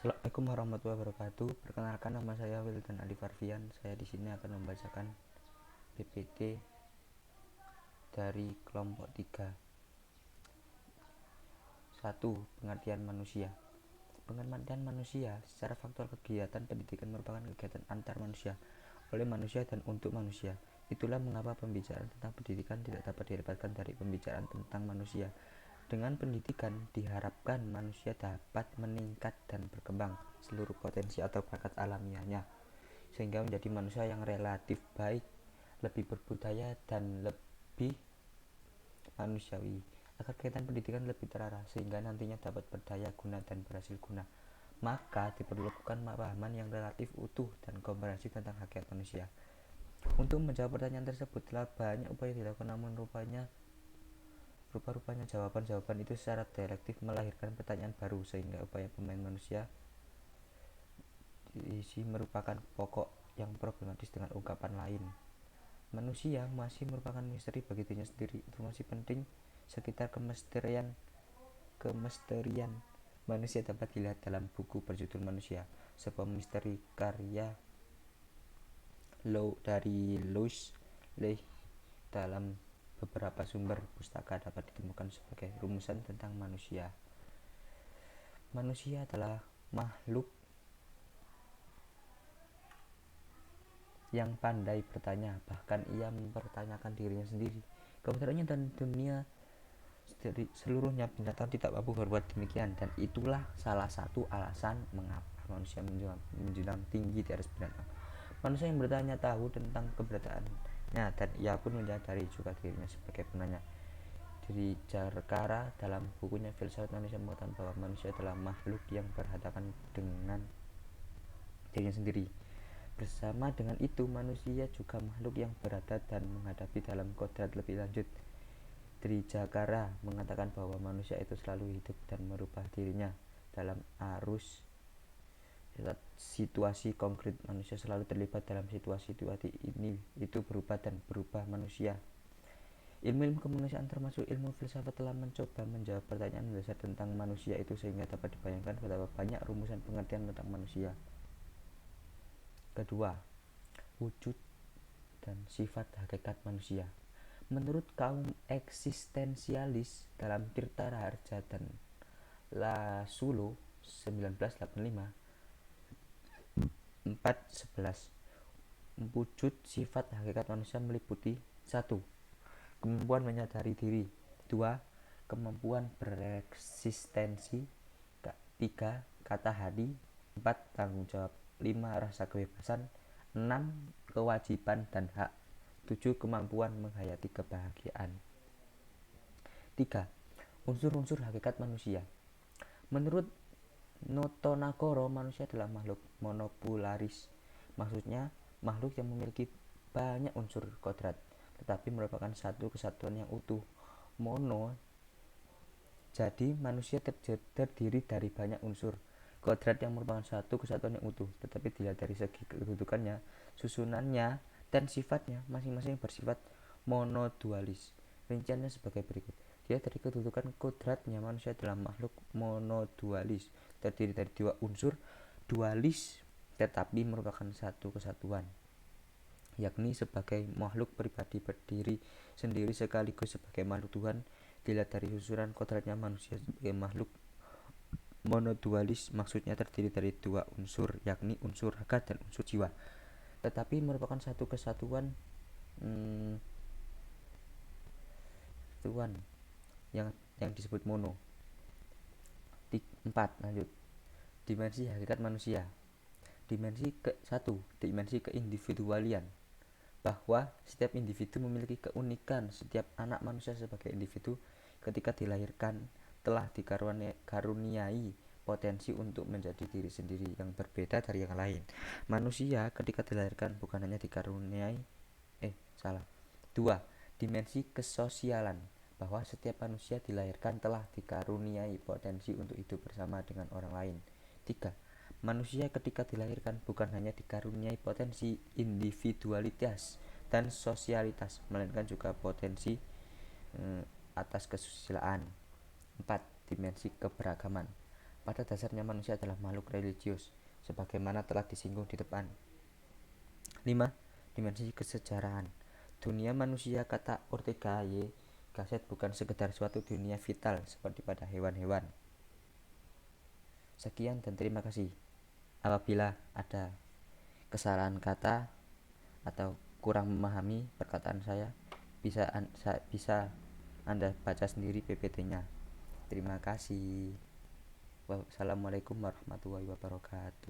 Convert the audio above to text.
Assalamualaikum warahmatullahi wabarakatuh. Perkenalkan, nama saya Wildan Ali Farfian. Saya di sini akan membacakan PPT dari kelompok 3. 1. Pengertian manusia. Pengertian manusia secara faktual, kegiatan pendidikan merupakan kegiatan antar manusia, oleh manusia dan untuk manusia. Itulah mengapa pembicaraan tentang pendidikan tidak dapat dilepaskan dari pembicaraan tentang manusia. Dengan pendidikan diharapkan manusia dapat meningkat dan berkembang seluruh potensi atau bakat alamiahnya, sehingga menjadi manusia yang relatif baik, lebih berbudaya, dan lebih manusiawi, agar kegiatan pendidikan lebih terarah sehingga nantinya dapat berdaya guna dan berhasil guna. Maka diperlukan pemahaman yang relatif utuh dan komprehensif tentang hakikat manusia. Untuk menjawab pertanyaan tersebut telah banyak upaya dilakukan, namun rupa-rupanya jawaban-jawaban itu secara dialektif melahirkan pertanyaan baru, sehingga upaya pemain manusia diisi merupakan pokok yang problematis dengan ungkapan lain. Manusia masih merupakan misteri bagi dirinya sendiri. Informasi penting sekitar kemisterian manusia dapat dilihat dalam buku berjudul Manusia, sebuah misteri karya dari Louis Leigh. Dalam beberapa sumber pustaka dapat ditemukan sebagai rumusan tentang manusia. Manusia adalah makhluk yang pandai bertanya, bahkan ia mempertanyakan dirinya sendiri, kebenarannya, dan dunia seluruhnya. Binatang tidak mampu berbuat demikian, dan itulah salah satu alasan mengapa manusia menjulang tinggi di atas binatang. Manusia yang bertanya tahu tentang keberadaannya, dan ia pun menyadari juga dirinya sebagai penanya. Diri Jarkara dalam bukunya Filsafat Manusia mengatakan bahwa manusia adalah makhluk yang berhadapan dengan dirinya sendiri. Bersama dengan itu, manusia juga makhluk yang berada dan menghadapi dalam kodrat lebih lanjut. Trijakara mengatakan bahwa manusia itu selalu hidup dan merubah dirinya dalam arus situasi konkret. Manusia selalu terlibat dalam situasi ini, itu berubah dan berubah manusia. Ilmu kemanusiaan termasuk ilmu filsafat telah mencoba menjawab pertanyaan mendasar tentang manusia itu, sehingga dapat dibayangkan betapa banyak rumusan pengertian tentang manusia. Kedua, wujud dan sifat hakikat manusia. Menurut kaum eksistensialis dalam Tirta Raharja dan Laszlo 1985 4.11, wujud sifat hakikat manusia meliputi 1. Kemampuan menyadari diri. 2. Kemampuan bereksistensi. 3. Kata hati. 4. Tanggung jawab. 5. Rasa kebebasan. 6. Kewajiban dan hak. 7. Kemampuan menghayati kebahagiaan. 3. Unsur-unsur hakikat manusia. Menurut Notonagoro, manusia adalah makhluk monopolaris. Maksudnya makhluk yang memiliki banyak unsur kodrat, tetapi merupakan satu kesatuan yang utuh. Mono, jadi manusia terdiri dari banyak unsur kodrat yang merupakan satu kesatuan yang utuh, tetapi dilihat dari segi kedudukannya, susunannya, dan sifatnya, masing-masing bersifat monodualis. Rinciannya sebagai berikut. Dilihat dari kedudukan kodratnya, manusia adalah makhluk monodualis, terdiri dari dua unsur dualis tetapi merupakan satu kesatuan, yakni sebagai makhluk pribadi berdiri sendiri sekaligus sebagai makhluk Tuhan. Dilihat dari susunan kodratnya, manusia sebagai makhluk monodualis, maksudnya terdiri dari dua unsur, yakni unsur raga dan unsur jiwa, tetapi merupakan satu kesatuan yang disebut mono. 4. Lanjut. Dimensi hakikat manusia. Dimensi ke-1, dimensi keindividualian, bahwa setiap individu memiliki keunikan. Setiap anak manusia sebagai individu ketika dilahirkan telah dikaruniai potensi untuk menjadi diri sendiri yang berbeda dari yang lain. Manusia ketika dilahirkan bukan hanya dikaruniai 2. Dimensi kesosialan, bahwa setiap manusia dilahirkan telah dikaruniai potensi untuk hidup bersama dengan orang lain. 3. Manusia ketika dilahirkan bukan hanya dikaruniai potensi individualitas dan sosialitas, melainkan juga potensi atas kesusilaan. 4. Dimensi keberagaman, Pada dasarnya manusia adalah makhluk religius, sebagaimana telah disinggung di depan. 5. Dimensi kesejarahan. Dunia manusia, kata Ortega Y Gasset, bukan sekedar suatu dunia vital seperti pada hewan-hewan. Sekian dan terima kasih. Apabila ada kesalahan kata atau kurang memahami perkataan saya, bisa Anda baca sendiri PPT-nya. Terima kasih. Wassalamualaikum warahmatullahi wabarakatuh.